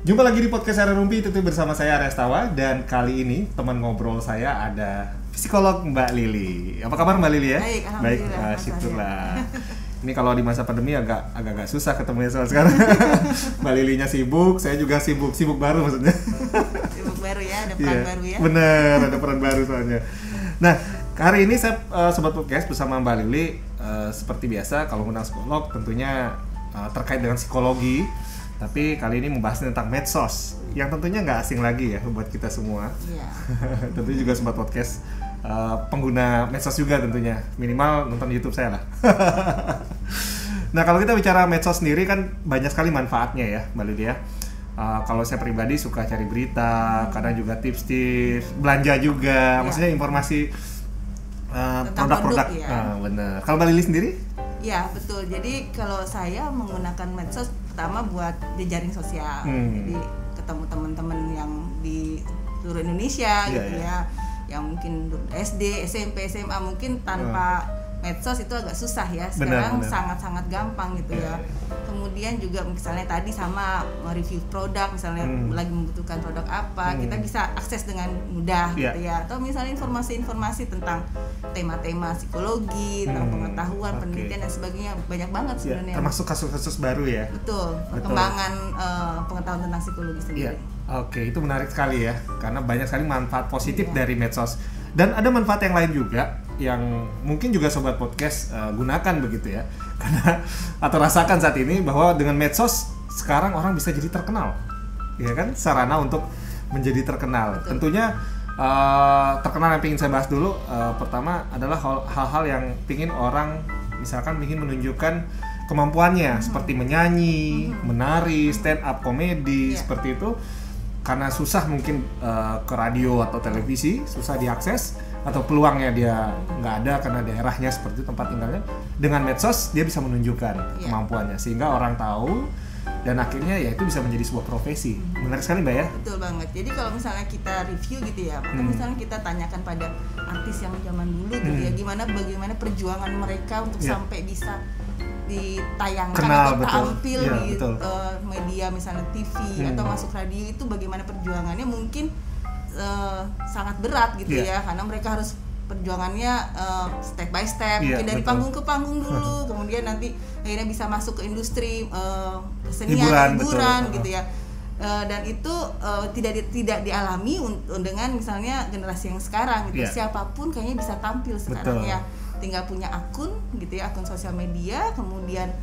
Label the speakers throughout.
Speaker 1: Jumpa lagi di podcast Area Rumpi, tentu bersama saya Arya Stawa. Dan kali ini teman ngobrol saya ada psikolog Mbak Lili. Apa kabar Mbak Lili ya?
Speaker 2: Baik, alhamdulillah.
Speaker 1: Syukurlah. Ini kalau di masa pandemi agak susah ketemunya soal sekarang. Mbak Lilinya sibuk, saya juga sibuk baru maksudnya.
Speaker 2: Sibuk baru ya, ada peran baru ya.
Speaker 1: Bener, ada peran baru soalnya. Nah, hari ini saya Sobat Podcast bersama Mbak Lili. Seperti biasa, kalau undang psikolog tentunya terkait dengan psikologi. Tapi kali ini membahas tentang medsos, yang tentunya nggak asing lagi ya buat kita semua.
Speaker 2: Iya.
Speaker 1: Tentu juga Sobat Podcast pengguna medsos juga tentunya, minimal nonton YouTube saya lah. Nah, kalau kita bicara medsos sendiri kan banyak sekali manfaatnya ya Mbak Lili ya. Kalau saya pribadi suka cari berita, kadang juga tips-tips, belanja juga, maksudnya informasi produk-produk.
Speaker 2: Ya.
Speaker 1: Bener. Kalau Mbak Lili sendiri?
Speaker 2: Ya betul. Jadi kalau saya menggunakan medsos pertama buat jejaring sosial. Jadi ketemu teman-teman yang di seluruh Indonesia gitu ya. Yang mungkin SD, SMP, SMA mungkin tanpa medsos itu agak susah ya. Sekarang sangat-sangat gampang gitu ya. Kemudian juga misalnya tadi sama review produk, misalnya lagi membutuhkan produk apa, kita bisa akses dengan mudah gitu ya. Atau misalnya informasi-informasi tentang tema-tema psikologi, tentang pengetahuan, penelitian dan sebagainya, banyak banget sebenarnya.
Speaker 1: Termasuk kasus-kasus baru ya.
Speaker 2: Betul, perkembangan pengetahuan tentang psikologi sendiri.
Speaker 1: Oke, itu menarik sekali ya, karena banyak sekali manfaat positif dari medsos. Dan ada manfaat yang lain juga yang mungkin juga Sobat Podcast gunakan begitu ya. Karena atau rasakan saat ini bahwa dengan medsos sekarang orang bisa jadi terkenal. Ya kan? Sarana untuk menjadi terkenal.
Speaker 2: Betul.
Speaker 1: Tentunya terkenal yang ingin saya bahas dulu pertama adalah hal-hal yang ingin orang misalkan ingin menunjukkan kemampuannya seperti menyanyi, menari, stand up komedi seperti itu. Karena susah mungkin ke radio atau televisi, susah diakses atau peluangnya dia nggak ada karena daerahnya seperti itu tempat tinggalnya. Dengan medsos dia bisa menunjukkan kemampuannya sehingga orang tahu dan akhirnya ya itu bisa menjadi sebuah profesi. Menarik sekali Mbak ya?
Speaker 2: Betul banget. Jadi kalau misalnya kita review gitu ya, atau misalnya kita tanyakan pada artis yang zaman dulu gitu ya, bagaimana perjuangan mereka untuk sampai bisa ditayangkan atau tampil di media misalnya TV atau masuk radio, itu bagaimana perjuangannya mungkin sangat berat gitu ya, karena mereka harus perjuangannya step by step, mungkin dari panggung ke panggung dulu, kemudian nanti akhirnya bisa masuk ke industri kesenian, hiburan gitu ya. Dan itu tidak dialami dengan misalnya generasi yang sekarang gitu. Siapapun kayaknya bisa tampil sekarang ya. Tinggal punya akun gitu ya, akun sosial media, kemudian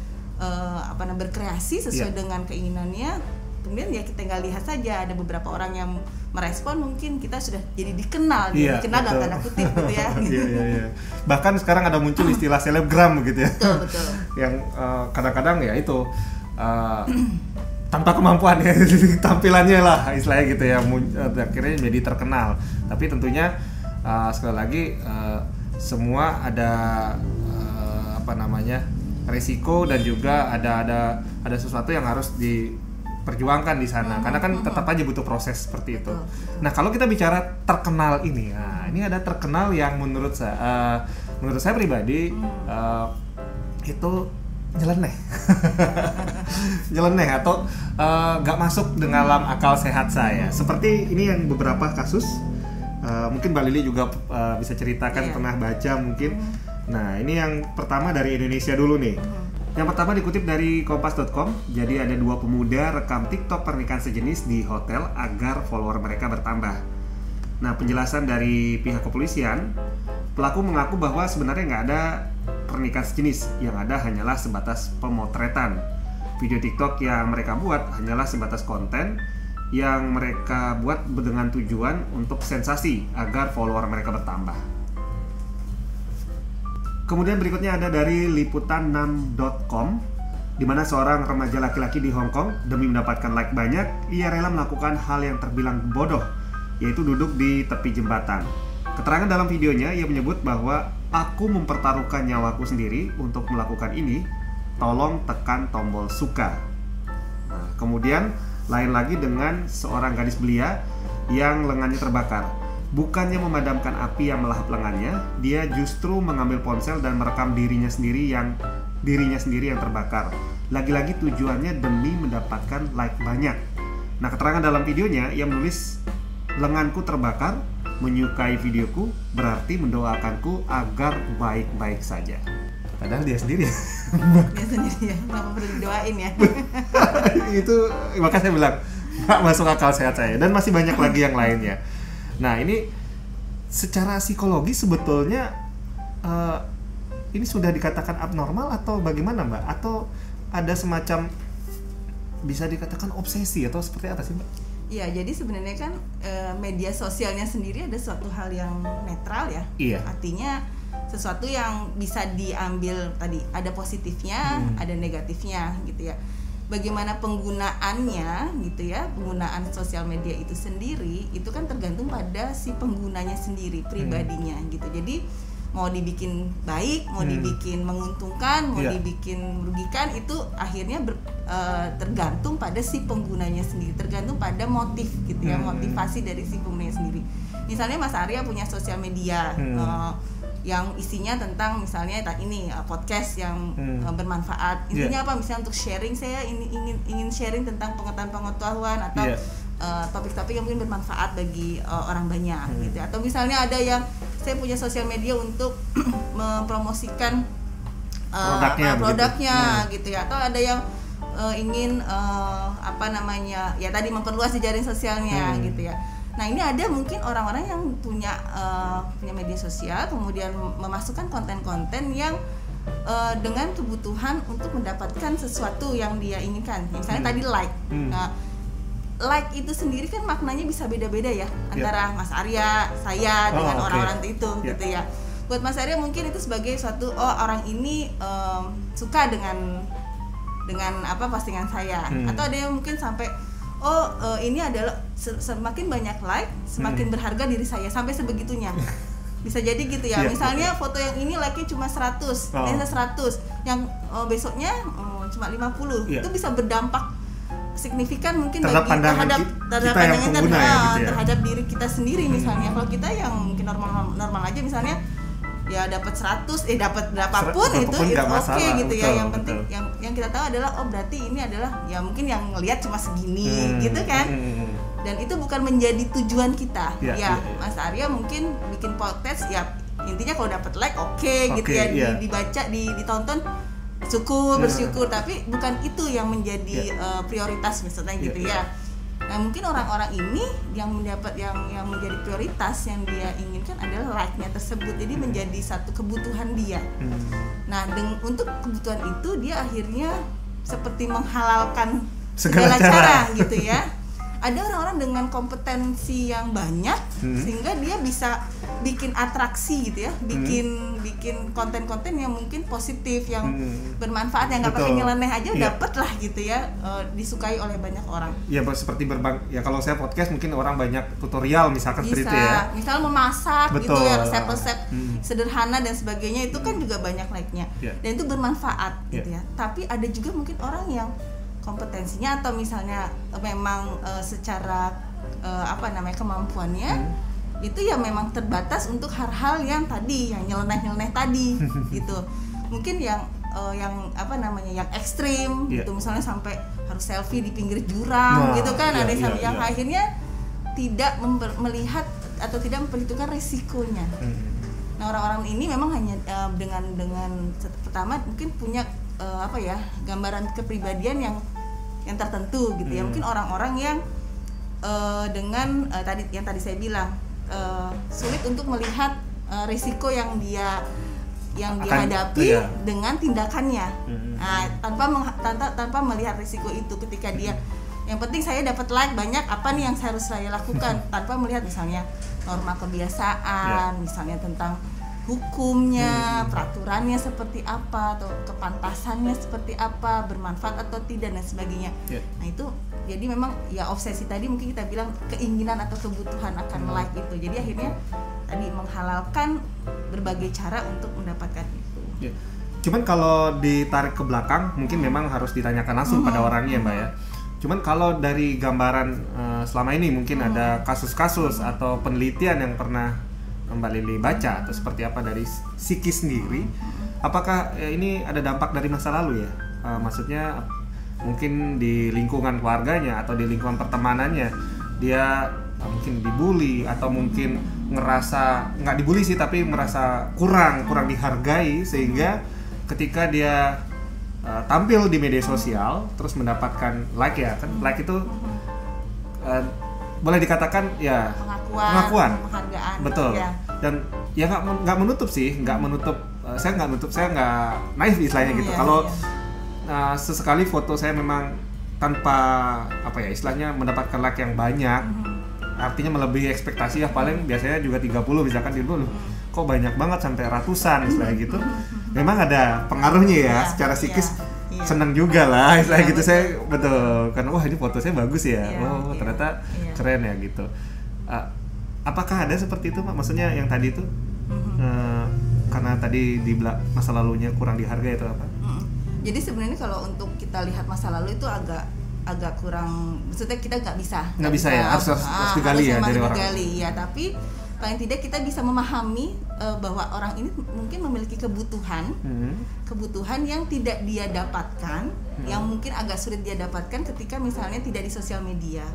Speaker 2: berkreasi sesuai dengan keinginannya. Kemudian ya kita tinggal lihat saja, ada beberapa orang yang merespon, mungkin kita sudah jadi dikenal, dikenal dalam tanda kutip gitu ya.
Speaker 1: Bahkan sekarang ada muncul istilah selebgram gitu ya.
Speaker 2: Betul.
Speaker 1: Yang kadang-kadang ya itu tanpa kemampuan ya, tampilannya lah istilahnya gitu ya, akhirnya jadi terkenal. Tapi tentunya sekali lagi semua ada resiko dan juga ada sesuatu yang harus diperjuangkan di sana, karena kan tetap aja butuh proses seperti itu. Nah, kalau kita bicara terkenal ini, ini ada terkenal yang menurut saya pribadi itu nyeleneh. Nyeleneh atau nggak masuk dalam akal sehat saya. Seperti ini yang beberapa kasus. Mungkin Mbak Lili juga bisa ceritakan pernah baca mungkin. Nah, ini yang pertama dari Indonesia dulu nih. Yang pertama dikutip dari kompas.com. Jadi ada 2 pemuda rekam TikTok pernikahan sejenis di hotel agar follower mereka bertambah. Nah, penjelasan dari pihak kepolisian, pelaku mengaku bahwa sebenarnya nggak ada pernikahan sejenis, yang ada hanyalah sebatas pemotretan. Video TikTok yang mereka buat hanyalah sebatas konten yang mereka buat dengan tujuan untuk sensasi agar follower mereka bertambah. Kemudian berikutnya ada dari liputan6.com, di mana seorang remaja laki-laki di Hong Kong demi mendapatkan like banyak, ia rela melakukan hal yang terbilang bodoh, yaitu duduk di tepi jembatan. Keterangan dalam videonya, ia menyebut bahwa aku mempertaruhkan nyawaku sendiri untuk melakukan ini, tolong tekan tombol suka. Nah, kemudian lain lagi dengan seorang gadis belia yang lengannya terbakar. Bukannya memadamkan api yang melahap lengannya, dia justru mengambil ponsel dan merekam dirinya sendiri yang terbakar. Lagi-lagi tujuannya demi mendapatkan like banyak. Nah, keterangan dalam videonya ia menulis, lenganku terbakar, menyukai videoku berarti mendoakanku agar baik-baik saja. Padahal dia sendiri.
Speaker 2: Dia sendiri ya, nggak perlu didoain ya.
Speaker 1: Itu makanya saya bilang nggak masuk akal sehat saya, dan masih banyak lagi yang lainnya. Nah, ini secara psikologi sebetulnya ini sudah dikatakan abnormal atau bagaimana, Mbak? Atau ada semacam bisa dikatakan obsesi atau seperti apa sih, Mbak?
Speaker 2: Iya, jadi sebenarnya kan media sosialnya sendiri ada suatu hal yang netral ya.
Speaker 1: Iya.
Speaker 2: Artinya sesuatu yang bisa diambil tadi, ada positifnya, ada negatifnya gitu ya. Bagaimana penggunaannya gitu ya, penggunaan sosial media itu sendiri itu kan tergantung pada si penggunanya sendiri, pribadinya gitu. Jadi mau dibikin baik, mau dibikin menguntungkan, mau dibikin merugikan, itu akhirnya tergantung pada si penggunanya sendiri, tergantung pada motif gitu ya, motivasi dari si penggunanya sendiri. Misalnya Mas Arya punya sosial media yang isinya tentang misalnya ini podcast yang bermanfaat. Intinya apa? Misalnya untuk sharing, saya ingin sharing tentang pengetahuan atau topik-topik yang mungkin bermanfaat bagi orang banyak gitu. Atau misalnya ada yang saya punya sosial media untuk mempromosikan produknya gitu ya. Atau ada yang ingin ya tadi memperluas jejaring sosialnya gitu ya. Nah, ini ada mungkin orang-orang yang punya media sosial kemudian memasukkan konten-konten yang dengan kebutuhan untuk mendapatkan sesuatu yang dia inginkan. Misalnya tadi like. Nah, like itu sendiri kan maknanya bisa beda-beda ya antara Mas Arya, saya dengan orang-orang itu gitu ya. Buat Mas Arya mungkin itu sebagai suatu orang ini suka dengan postingan saya. Atau ada yang mungkin sampai ini adalah semakin banyak like semakin berharga diri saya, sampai sebegitunya. Bisa jadi gitu ya. Misalnya foto yang ini like-nya cuma 100, yang besoknya cuma 50. Itu bisa berdampak signifikan mungkin terhadap pandangan kita terhadap diri kita sendiri. Misalnya kalau kita yang mungkin normal aja, misalnya ya dapat 100 dapat berapapun itu oke gitu ya. Yang penting yang kita tahu adalah berarti ini adalah ya mungkin yang ngelihat cuma segini gitu kan. Dan itu bukan menjadi tujuan kita. Mas Arya mungkin bikin podcast ya intinya kalau dapat like gitu ya, dibaca, ditonton bersyukur, tapi bukan itu yang menjadi prioritas misalnya gitu ya. Nah, mungkin orang-orang ini yang menjadi prioritas yang dia inginkan adalah like-nya tersebut. Jadi menjadi satu kebutuhan dia. Nah, untuk kebutuhan itu dia akhirnya seperti menghalalkan segala cara gitu ya. Ada orang-orang dengan kompetensi yang banyak sehingga dia bisa bikin atraksi gitu ya, bikin konten-konten yang mungkin positif, yang bermanfaat, yang nggak pakai nyeleneh aja dapet lah gitu ya, disukai oleh banyak orang.
Speaker 1: Ya seperti ya kalau saya podcast mungkin orang banyak tutorial misalkan seperti itu ya.
Speaker 2: Misal memasak gitu ya, resep-resep sederhana dan sebagainya, itu kan juga banyak like-nya dan itu bermanfaat gitu ya. Tapi ada juga mungkin orang yang kompetensinya atau misalnya memang secara kemampuannya itu ya memang terbatas untuk hal-hal yang tadi, yang nyeleneh tadi gitu. Mungkin yang ekstrim gitu, misalnya sampai harus selfie di pinggir jurang gitu kan. Ada yang akhirnya tidak melihat atau tidak memperhitungkan risikonya. Nah, orang-orang ini memang hanya dengan pertama mungkin punya gambaran kepribadian yang tertentu gitu ya. Mungkin orang-orang yang tadi saya bilang sulit untuk melihat risiko yang dia hadapi dengan tindakannya. Nah, tanpa melihat risiko itu, ketika dia yang penting saya dapat like banyak, apa nih yang harus saya lakukan, tanpa melihat misalnya norma kebiasaan, misalnya tentang hukumnya, peraturannya seperti apa, atau kepantasannya seperti apa, bermanfaat atau tidak dan sebagainya. Nah, itu jadi memang ya obsesi tadi mungkin kita bilang keinginan atau kebutuhan akan like itu. Jadi akhirnya tadi menghalalkan berbagai cara untuk mendapatkan itu.
Speaker 1: Cuman kalau ditarik ke belakang mungkin memang harus ditanyakan langsung pada orangnya, Mbak ya. Cuman kalau dari gambaran selama ini mungkin ada kasus-kasus atau penelitian yang pernah Mbak Lili baca atau seperti apa dari psikis sendiri, apakah ini ada dampak dari masa lalu ya? Maksudnya mungkin di lingkungan keluarganya atau di lingkungan pertemanannya dia mungkin dibully atau mungkin ngerasa nggak dibully sih tapi merasa kurang dihargai, sehingga ketika dia tampil di media sosial terus mendapatkan like ya kan, like itu boleh dikatakan ya pengakuan,
Speaker 2: penghargaan,
Speaker 1: betul ya. Dan ya nggak menutup saya nggak naif istilahnya gitu. Kalau sesekali foto saya memang tanpa apa ya istilahnya mendapatkan like yang banyak, artinya melebihi ekspektasi ya, paling biasanya juga 30 misalkan di dulu kok banyak banget sampai ratusan istilahnya gitu. Memang ada pengaruhnya ya secara psikis. Senang juga lah istilahnya gitu. Saya betul kan, wah ini foto saya bagus ya, ternyata keren ya gitu. Apakah ada seperti itu Pak? Maksudnya yang tadi itu karena tadi dibilang masa lalunya kurang dihargai atau apa?
Speaker 2: Jadi sebenarnya kalau untuk kita lihat masa lalu itu agak kurang, maksudnya kita nggak bisa
Speaker 1: ya, harus digali ya dari orang.
Speaker 2: Ya, tapi paling tidak kita bisa memahami bahwa orang ini mungkin memiliki kebutuhan yang tidak dia dapatkan, yang mungkin agak sulit dia dapatkan ketika misalnya tidak di sosial media,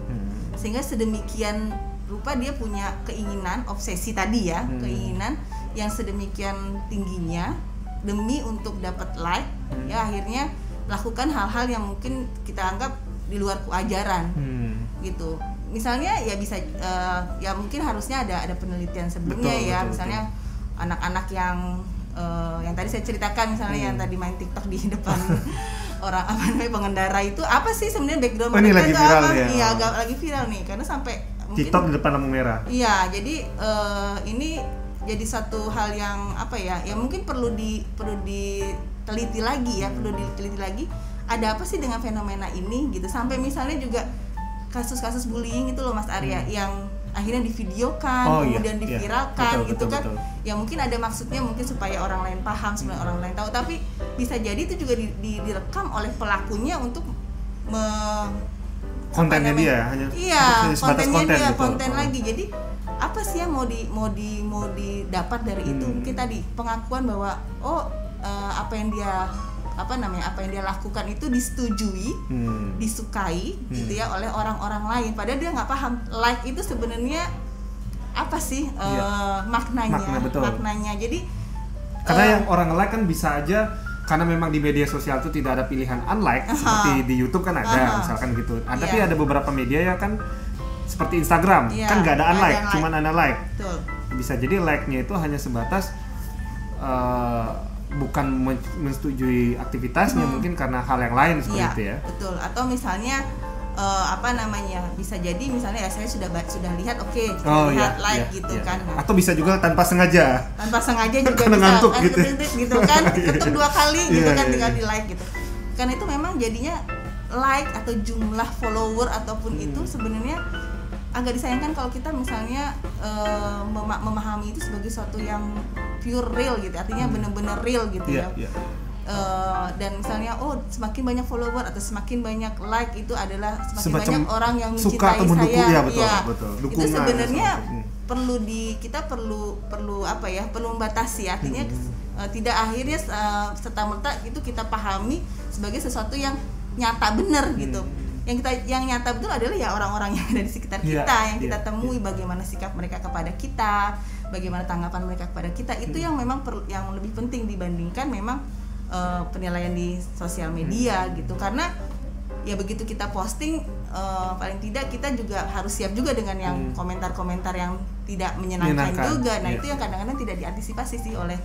Speaker 2: sehingga sedemikian rupa dia punya keinginan, obsesi tadi ya, keinginan yang sedemikian tingginya demi untuk dapat like, ya akhirnya lakukan hal-hal yang mungkin kita anggap di luar kewajaran, gitu. Misalnya ya bisa ya mungkin harusnya ada penelitian sebelumnya, betul, misalnya anak-anak yang tadi saya ceritakan misalnya yang tadi main TikTok di depan orang pengendara itu apa sih sebenarnya background mereka itu apa? Iya, agak lagi viral nih karena sampai
Speaker 1: TikTok di depan lampu merah.
Speaker 2: Iya, jadi ini jadi satu hal yang apa ya mungkin perlu diteliti lagi ya, perlu diteliti lagi ada apa sih dengan fenomena ini gitu, sampai misalnya juga kasus-kasus bullying itu loh Mas Arya yang akhirnya divideokan, kemudian diviralkan, betul, kan betul. Ya mungkin ada maksudnya mungkin supaya orang lain paham, supaya orang lain tahu, tapi bisa jadi itu juga direkam oleh pelakunya untuk
Speaker 1: kontennya dia hanya
Speaker 2: konten lagi. Jadi apa sih yang mau didapat dari itu? Mungkin tadi pengakuan bahwa apa yang dia lakukan itu disetujui, disukai gitu ya oleh orang-orang lain. Padahal dia nggak paham like itu sebenarnya apa sih maknanya. Jadi
Speaker 1: karena yang orang like kan bisa aja karena memang di media sosial itu tidak ada pilihan unlike seperti di YouTube kan ada misalkan gitu. Tapi ada beberapa media ya kan seperti Instagram kan nggak ada unlike, cuman ada like.
Speaker 2: Betul.
Speaker 1: Bisa jadi like-nya itu hanya sebatas bukan menyetujui aktivitasnya, mungkin karena hal yang lain seperti itu ya.
Speaker 2: Betul. Atau misalnya bisa jadi misalnya ya saya sudah lihat like gitu kan.
Speaker 1: Atau bisa juga tanpa sengaja juga
Speaker 2: bisa
Speaker 1: ngantuk
Speaker 2: kan gitu kan ketuk 2 kali gitu kan tinggal di like gitu. Kan itu memang jadinya like atau jumlah follower ataupun itu sebenarnya agak disayangkan kalau kita misalnya memahami itu sebagai suatu yang pure real gitu, artinya benar-benar real gitu ya. Dan misalnya semakin banyak follower atau semakin banyak like itu adalah semakin banyak orang yang mencintai saya.
Speaker 1: Betul.
Speaker 2: Itu sebenarnya kita perlu membatasi, artinya tidak akhirnya serta-merta itu kita pahami sebagai sesuatu yang nyata benar gitu. Yang nyata betul adalah ya orang-orang yang ada di sekitar kita, yang kita temui, bagaimana sikap mereka kepada kita, bagaimana tanggapan mereka kepada kita, itu yang memang yang lebih penting dibandingkan memang penilaian di sosial media gitu. Karena ya begitu kita posting, paling tidak kita juga harus siap juga dengan yang komentar-komentar yang tidak menyenangkan juga. Nah itu yang kadang-kadang tidak diantisipasi sih oleh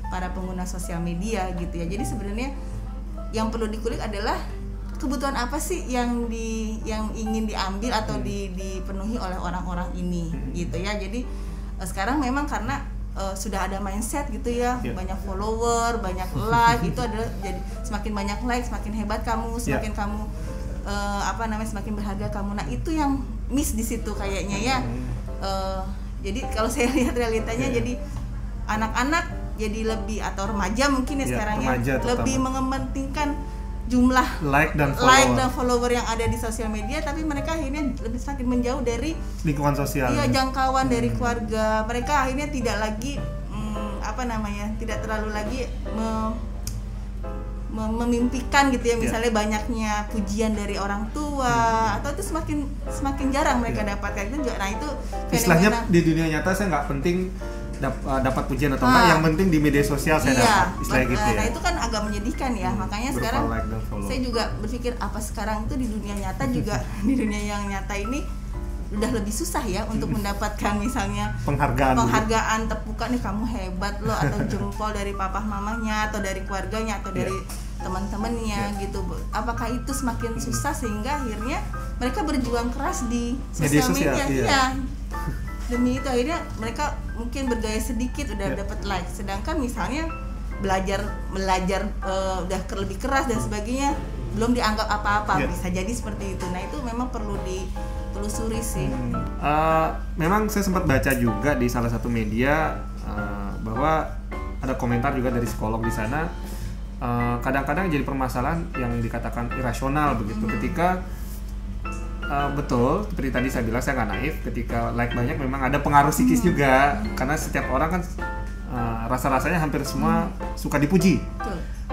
Speaker 2: para pengguna sosial media gitu ya. Jadi sebenarnya yang perlu dikulik adalah kebutuhan apa sih yang ingin diambil atau dipenuhi oleh orang-orang ini gitu ya. Jadi sekarang memang karena sudah ada mindset gitu ya, banyak follower, banyak like, itu adalah jadi semakin banyak like semakin hebat kamu, semakin kamu semakin berharga kamu. Nah itu yang miss di situ kayaknya ya. Jadi kalau saya lihat realitanya jadi anak-anak jadi lebih, atau remaja mungkin ya sekarang ya lebih mengepentingkan jumlah like dan follower yang ada di sosial media, tapi mereka akhirnya lebih semakin menjauh dari
Speaker 1: lingkungan sosial.
Speaker 2: Iya, jangkauan dari keluarga. Mereka akhirnya tidak lagi tidak terlalu lagi memimpikan gitu ya, misalnya banyaknya pujian dari orang tua atau itu semakin jarang mereka dapatkan itu juga. Nah itu
Speaker 1: istilahnya di dunia nyata saya nggak penting dapat pujian atau enggak, yang penting di media sosial saya dapat, istilahnya gitu ya.
Speaker 2: Nah itu kan agak menyedihkan ya, makanya sekarang saya juga berpikir apa sekarang itu di dunia nyata juga di dunia yang nyata ini udah lebih susah ya untuk mendapatkan misalnya penghargaan tepukan nih kamu hebat loh, atau jempol dari papa mamanya atau dari keluarganya atau dari teman-temannya gitu. Apakah itu semakin susah sehingga akhirnya mereka berjuang keras di sosial media demi itu akhirnya mereka mungkin bergaya sedikit udah dapat like, sedangkan misalnya belajar udah lebih keras dan sebagainya belum dianggap apa-apa, bisa jadi seperti itu. Nah itu memang perlu ditelusuri sih.
Speaker 1: Memang saya sempat baca juga di salah satu media bahwa ada komentar juga dari psikolog di sana, kadang-kadang jadi permasalahan yang dikatakan irasional begitu ketika betul seperti tadi saya bilang, saya nggak naif, ketika like banyak memang ada pengaruh psikis juga, karena setiap orang kan rasa-rasanya hampir semua suka dipuji.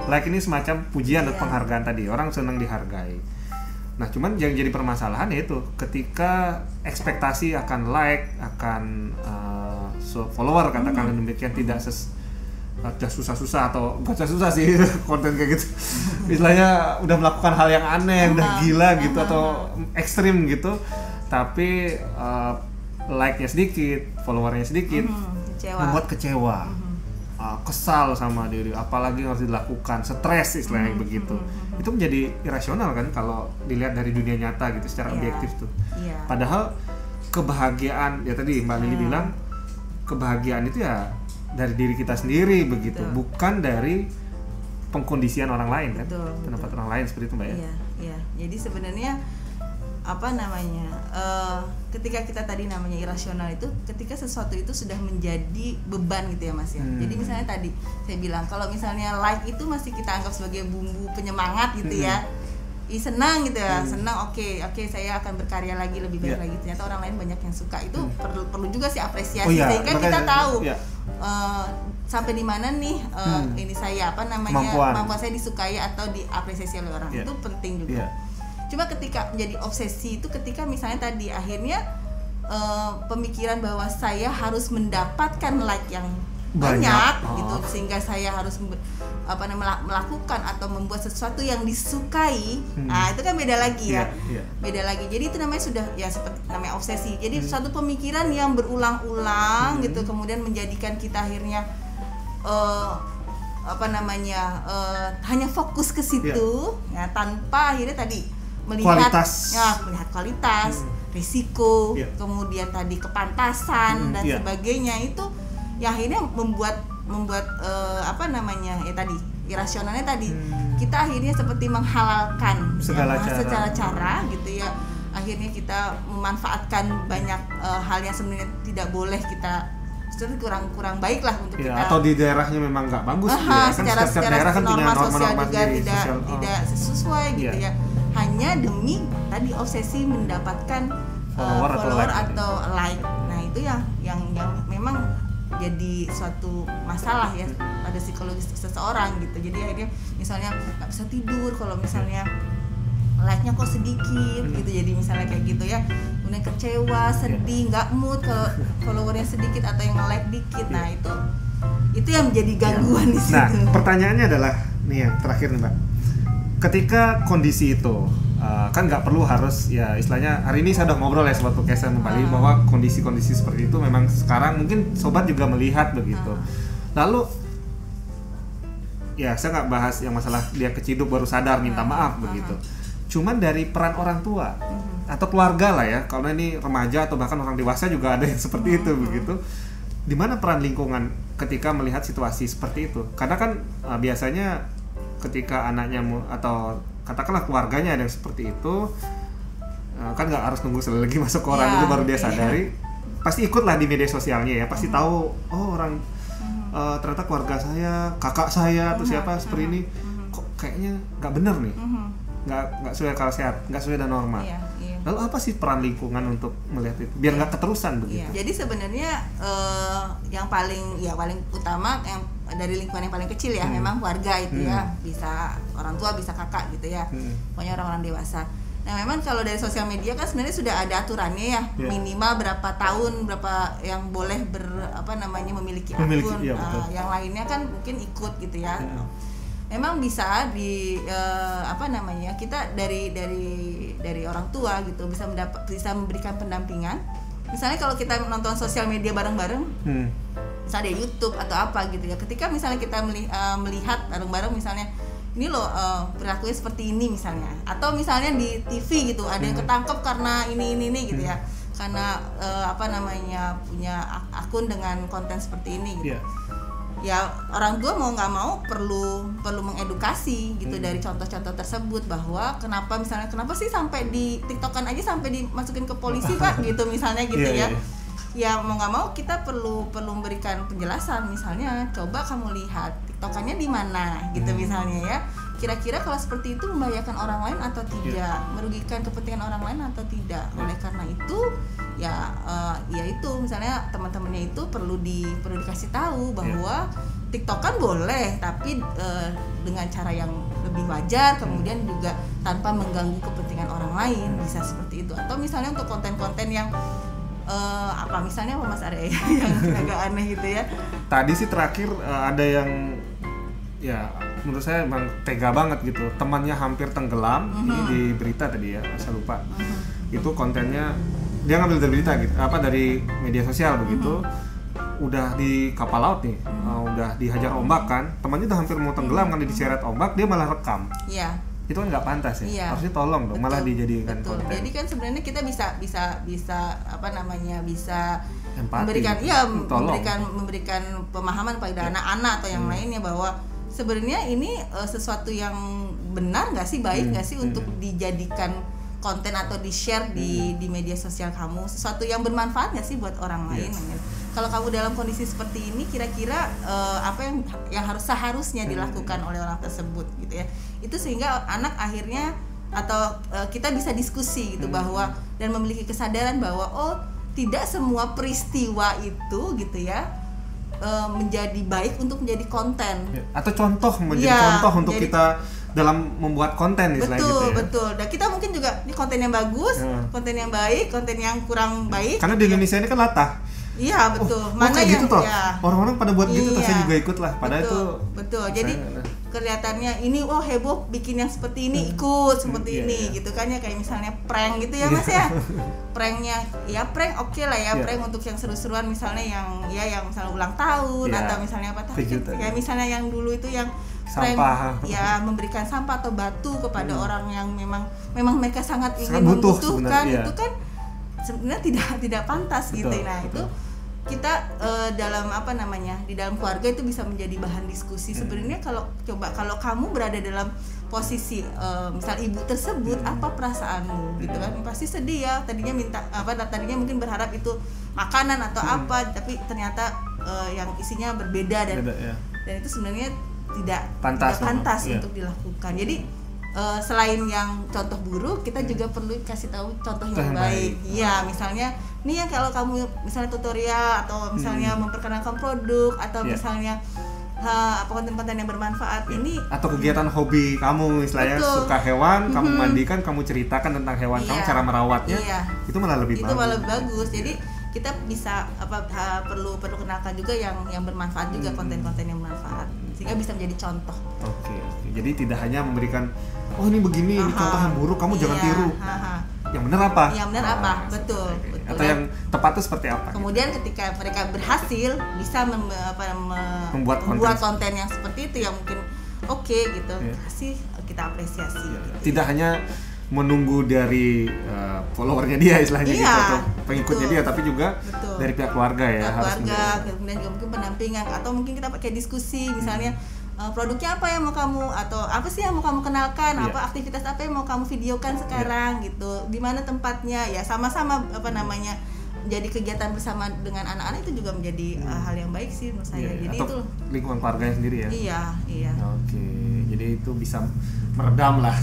Speaker 1: Like ini semacam pujian dan penghargaan tadi, orang senang dihargai. Nah cuman yang jadi permasalahan yaitu ketika ekspektasi akan like, akan follower katakanlah demikian tidak susah-susah atau gak susah sih konten kayak gitu, istilahnya udah melakukan hal yang aneh, udah gila gitu atau ekstrim gitu, tapi like-nya sedikit, followernya sedikit, membuat kecewa, kesal sama diri, apalagi yang harus dilakukan, stres istilahnya begitu. Itu menjadi irasional kan kalau dilihat dari dunia nyata gitu secara objektif tuh. Padahal kebahagiaan, ya tadi Mbak Lili bilang kebahagiaan itu ya dari diri kita sendiri begitu, bukan dari pengkondisian orang lain kan, pendapat orang lain seperti itu Mbak ya.
Speaker 2: Iya. Jadi sebenarnya apa namanya, ketika kita tadi namanya irasional itu ketika sesuatu itu sudah menjadi beban gitu ya Mas ya. Jadi misalnya tadi saya bilang kalau misalnya like itu masih kita anggap sebagai bumbu penyemangat gitu ya. Senang gitu ya, senang, oke, saya akan berkarya lagi lebih baik lagi. Ternyata orang lain banyak yang suka, itu perlu juga sih apresiasi sehingga kita tahu sampai di mana nih ini saya apa namanya kemampuan saya disukai atau diapresiasi oleh orang, itu penting juga. Cuma ketika menjadi obsesi itu ketika misalnya tadi akhirnya pemikiran bahwa saya harus mendapatkan like yang banyak gitu sehingga saya harus melakukan atau membuat sesuatu yang disukai. Nah itu kan beda lagi ya. Beda lagi. Jadi itu namanya sudah ya seperti namanya obsesi. Jadi suatu pemikiran yang berulang-ulang gitu kemudian menjadikan kita akhirnya hanya fokus ke situ ya, tanpa akhirnya tadi melihat kualitas, risiko, kemudian tadi kepantasan dan sebagainya, itu yang akhirnya membuat tadi irasionalnya tadi kita akhirnya seperti menghalalkan secara cara gitu ya, akhirnya kita memanfaatkan banyak hal yang sebenarnya tidak boleh kita, kurang baik lah untuk kita,
Speaker 1: atau di daerahnya memang nggak bagus kan
Speaker 2: secara
Speaker 1: daerah kan punya
Speaker 2: norma sosial
Speaker 1: norma
Speaker 2: juga tidak sesuai gitu ya, hanya demi tadi obsesi mendapatkan follower atau like. Nah itu yang memang jadi suatu masalah ya pada psikologis seseorang gitu. Jadi akhirnya misalnya nggak bisa tidur kalau misalnya like-nya kok sedikit gitu, jadi misalnya kayak gitu ya, kemudian kecewa, sedih, nggak mood kalau followernya sedikit atau yang like dikit. Nah itu yang menjadi gangguan di situ.
Speaker 1: Nah pertanyaannya adalah nih yang terakhir nih Mbak, ketika kondisi itu kan nggak perlu harus ya istilahnya, hari ini saya udah ngobrol ya sobat podcast Mbak Lili bahwa kondisi-kondisi seperti itu memang sekarang mungkin sobat juga melihat begitu. Lalu ya saya nggak bahas yang masalah dia keciduk baru sadar minta maaf begitu. Cuman dari peran orang tua atau keluarga lah ya, kalau ini remaja atau bahkan orang dewasa juga ada yang seperti itu begitu. Di mana peran lingkungan ketika melihat situasi seperti itu? Karena kan biasanya ketika anaknya atau katakanlah keluarganya ada yang seperti itu, kan nggak harus nunggu sekali lagi masuk ke orang dulu baru dia sadari, pasti ikutlah di media sosialnya ya, pasti tahu orang ternyata keluarga saya, kakak saya atau siapa seperti ini, kok kayaknya nggak benar nih, nggak sesuai akal sehat, nggak sesuai dengan norma. Lalu apa sih peran lingkungan untuk melihat itu biar nggak keterusan begitu?
Speaker 2: Jadi sebenarnya yang paling utama yang dari lingkungan yang paling kecil ya, memang keluarga itu ya, bisa orang tua, bisa kakak gitu ya, pokoknya orang-orang dewasa. Nah memang kalau dari sosial media kan sebenarnya sudah ada aturannya ya, minimal berapa tahun, berapa yang boleh memiliki akun, yang lainnya kan mungkin ikut gitu ya. Memang bisa kita dari orang tua gitu bisa memberikan pendampingan. Misalnya kalau kita nonton sosial media bareng-bareng, misalnya di YouTube atau apa gitu ya, ketika misalnya kita melihat bareng-bareng misalnya ini loh perilakunya seperti ini misalnya, atau misalnya di TV gitu ada yang ketangkep karena ini gitu ya, karena punya akun dengan konten seperti ini gitu. Ya orang tua mau nggak mau perlu mengedukasi gitu dari contoh-contoh tersebut, bahwa kenapa sih sampai di TikTokan aja sampai dimasukin ke polisi Pak gitu misalnya gitu ya. Ya mau nggak mau kita perlu memberikan penjelasan, misalnya coba kamu lihat TikTokannya di mana gitu misalnya ya, kira-kira kalau seperti itu membahayakan orang lain atau tidak, merugikan kepentingan orang lain atau tidak. Oleh karena itu ya itu misalnya teman-temannya itu perlu dikasih tahu bahwa TikTokan boleh tapi dengan cara yang lebih wajar, kemudian juga tanpa mengganggu kepentingan orang lain, bisa seperti itu. Atau misalnya untuk konten-konten yang misalnya Mas Arya yang agak aneh gitu ya.
Speaker 1: Tadi sih terakhir ada yang ya menurut saya emang tega banget gitu, temannya hampir tenggelam, ini di berita tadi ya, saya lupa. Itu kontennya dia ngambil dari berita gitu, dari media sosial begitu. Udah di kapal laut nih, udah dihajar ombak kan, temannya udah hampir mau tenggelam kan, diseret ombak, dia malah rekam.
Speaker 2: Iya.
Speaker 1: Itu kan nggak pantas ya, harusnya tolong dong, malah dijadikan konten.
Speaker 2: Jadi kan sebenarnya kita bisa
Speaker 1: empati,
Speaker 2: memberikan pemahaman pada anak-anak atau yang lainnya, bahwa sebenarnya ini sesuatu yang benar nggak sih, baik nggak sih untuk dijadikan konten atau di-share di media sosial kamu, sesuatu yang bermanfaat nggak sih buat orang lain. Kalau kamu dalam kondisi seperti ini, kira-kira apa yang seharusnya dilakukan oleh orang tersebut gitu ya. Itu sehingga anak akhirnya atau kita bisa diskusi gitu, bahwa dan memiliki kesadaran bahwa tidak semua peristiwa itu gitu ya menjadi baik untuk menjadi konten
Speaker 1: atau contoh untuk kita dalam membuat konten istilahnya gitu ya.
Speaker 2: Betul. Dan kita mungkin juga ini konten yang bagus, konten yang baik, konten yang kurang baik.
Speaker 1: Karena di Indonesia ini kan latah.
Speaker 2: Iya betul. Mana
Speaker 1: kayak
Speaker 2: yang
Speaker 1: gitu toh? Orang-orang pada buat gitu, saya juga ikut lah. Padahal
Speaker 2: betul. Jadi kelihatannya ini heboh bikin yang seperti ini, ikut seperti ini gitu kan ya, kayak misalnya prank gitu ya Mas ya. Pranknya ya prank oke lah ya, prank untuk yang seru-seruan, misalnya yang misalnya ulang tahun atau misalnya apa kayak misalnya yang dulu itu yang
Speaker 1: sampah,
Speaker 2: ya memberikan sampah atau batu kepada orang yang memang mereka sangat ingin membutuhkan, itu kan sebenarnya tidak pantas. Betul, gitu. Nah betul. Itu kita dalam di dalam keluarga itu bisa menjadi bahan diskusi. Sebenarnya kalau kamu berada dalam posisi misal ibu tersebut, apa perasaanmu gitu kan, pasti sedih ya, tadinya mungkin berharap itu makanan atau apa, tapi ternyata yang isinya berbeda dan itu sebenarnya tidak pantas untuk dilakukan. Jadi selain yang contoh buruk, kita juga perlu kasih tahu contoh yang baik. Iya, misalnya nih yang kalau kamu misalnya tutorial atau misalnya memperkenalkan produk atau misalnya konten-konten yang bermanfaat ini,
Speaker 1: atau kegiatan hobi kamu misalnya suka hewan, kamu mandikan, kamu ceritakan tentang hewan kamu, cara merawatnya, itu malah lebih
Speaker 2: bagus. Jadi kita bisa perlu kenalkan juga yang bermanfaat juga, konten-konten yang bermanfaat, sehingga bisa menjadi contoh.
Speaker 1: Oke. Jadi tidak hanya memberikan ini begini, ini contoh yang buruk, kamu jangan tiru. Yang benar apa? Betul. Atau yang tepat itu seperti apa?
Speaker 2: Kemudian ketika mereka berhasil bisa membuat konten yang seperti itu yang mungkin gitu, kasih kita apresiasi. Gitu.
Speaker 1: Tidak hanya menunggu dari followernya dia istilahnya gitu, atau pengikutnya dia, tapi juga dari pihak keluarga ya.
Speaker 2: Kemudian juga mungkin pendampingan, atau mungkin kita pakai diskusi misalnya. Produknya apa yang mau kamu, atau apa sih yang mau kamu kenalkan, apa aktivitas apa yang mau kamu videokan sekarang gitu, di mana tempatnya, ya sama-sama jadi kegiatan bersama dengan anak-anak itu juga menjadi hal yang baik sih menurut saya. Jadi
Speaker 1: atau
Speaker 2: itu
Speaker 1: lingkungan keluarganya sendiri ya.
Speaker 2: Iya.
Speaker 1: Oke, jadi itu bisa meredam lah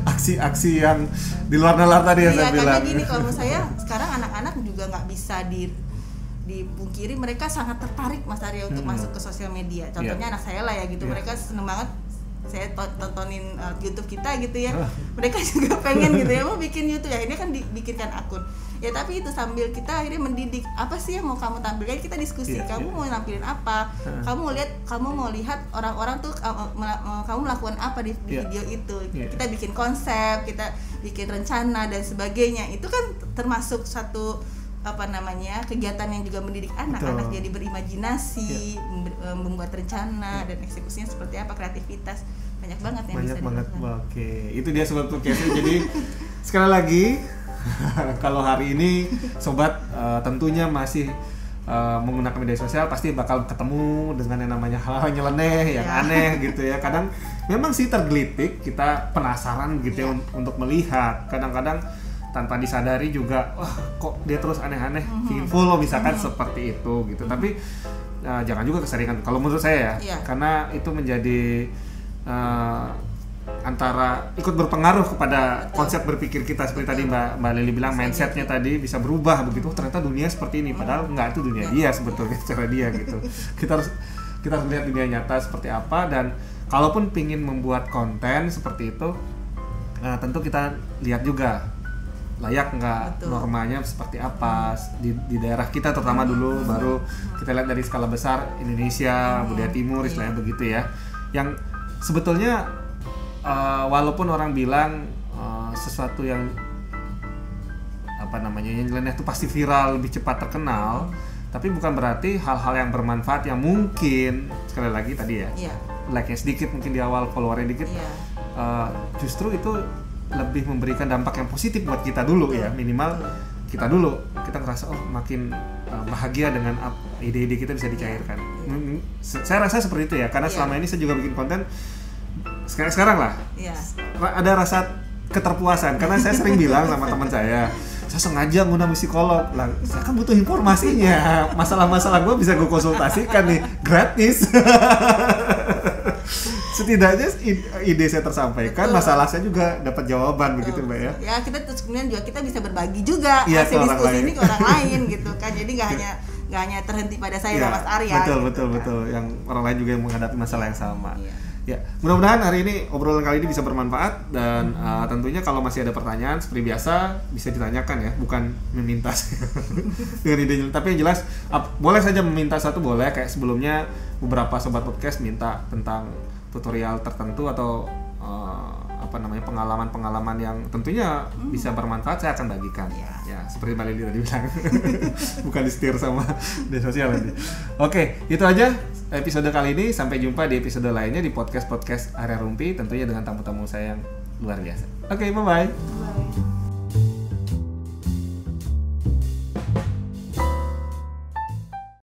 Speaker 1: aksi-aksi yang di luar nalar tadi yang saya bilang.
Speaker 2: Karena gini, kalau menurut saya sekarang anak-anak juga nggak bisa dipungkiri mereka sangat tertarik Mas Arya untuk masuk ke sosial media. Contohnya anak saya lah ya gitu, mereka seneng banget saya tontonin YouTube kita gitu ya. Mereka juga pengen gitu ya mau bikin YouTube ya, ini kan dibikinkan akun. Ya tapi itu sambil kita akhirnya mendidik apa sih yang mau kamu tampilkan, kita diskusi. Kamu mau nampilin apa? Kamu mau lihat orang-orang tuh kamu melakukan apa di video itu. Kita bikin konsep, kita bikin rencana dan sebagainya. Itu kan termasuk satu kegiatan yang juga mendidik anak jadi berimajinasi, membuat rencana dan eksekusinya seperti apa, kreativitas banyak banget yang bisa dilakukan.
Speaker 1: Oke, itu dia Sobat Podcast. Jadi sekali lagi kalau hari ini Sobat tentunya masih menggunakan media sosial, pasti bakal ketemu dengan yang namanya hal-hal nyeleneh yang aneh gitu ya. Kadang memang sih tergelitik, kita penasaran gitu ya untuk melihat. Kadang-kadang tanpa disadari juga, kok dia terus aneh-aneh, ingin follow misalkan seperti itu gitu. Tapi jangan juga keseringan kalau menurut saya ya, karena itu menjadi antara ikut berpengaruh kepada konsep berpikir kita seperti tadi Mbak Lili bilang, mindsetnya tadi bisa berubah begitu. Ternyata dunia seperti ini, padahal enggak, itu dunia dia sebetulnya, cara dia gitu. Kita harus lihat dunia nyata seperti apa, dan kalaupun pingin membuat konten seperti itu, tentu kita lihat juga layak nggak, normanya seperti apa di daerah kita terutama dulu, baru kita lihat dari skala besar Indonesia, budaya timur istilahnya begitu ya. Yang sebetulnya walaupun orang bilang sesuatu yang yang nyeleneh itu pasti viral, lebih cepat terkenal, tapi bukan berarti hal-hal yang bermanfaat yang mungkin sekali lagi tadi ya, like-nya sedikit, mungkin di awal followernya dikit, justru itu lebih memberikan dampak yang positif buat kita dulu ya, minimal kita ngerasa makin bahagia dengan ide-ide kita bisa dicairkan. Saya rasa seperti itu ya, karena selama ini saya juga bikin konten sekarang lah, ada rasa keterpuasan karena saya sering bilang sama teman saya sengaja ngundang psikolog lah, saya kan butuh informasinya, masalah-masalah gue bisa gue konsultasikan nih gratis. Setidaknya ide saya tersampaikan, masalah saya juga dapat jawaban. Begitu Mbak ya.
Speaker 2: Ya kita terus kemudian juga kita bisa berbagi juga hasil diskusi ini ke orang lain gitu kan. Jadi nggak hanya terhenti pada saya dan Mas Arya.
Speaker 1: Betul. Yang orang lain juga yang menghadapi masalah yang sama. Ya, mudah-mudahan hari ini obrolan kali ini bisa bermanfaat, dan tentunya kalau masih ada pertanyaan seperti biasa bisa ditanyakan ya, bukan meminta dengan idenya, tapi yang jelas boleh saja meminta satu, boleh kayak sebelumnya beberapa Sobat Podcast minta tentang tutorial tertentu atau pengalaman-pengalaman yang tentunya bisa bermanfaat, saya akan bagikan. Ya, seperti Mbak Lili tadi bilang. Bukan disetir sama media sosial nanti. Oke, itu aja episode kali ini. Sampai jumpa di episode lainnya di podcast Area Rumpi, tentunya dengan tamu-tamu saya yang luar biasa. Oke, bye-bye.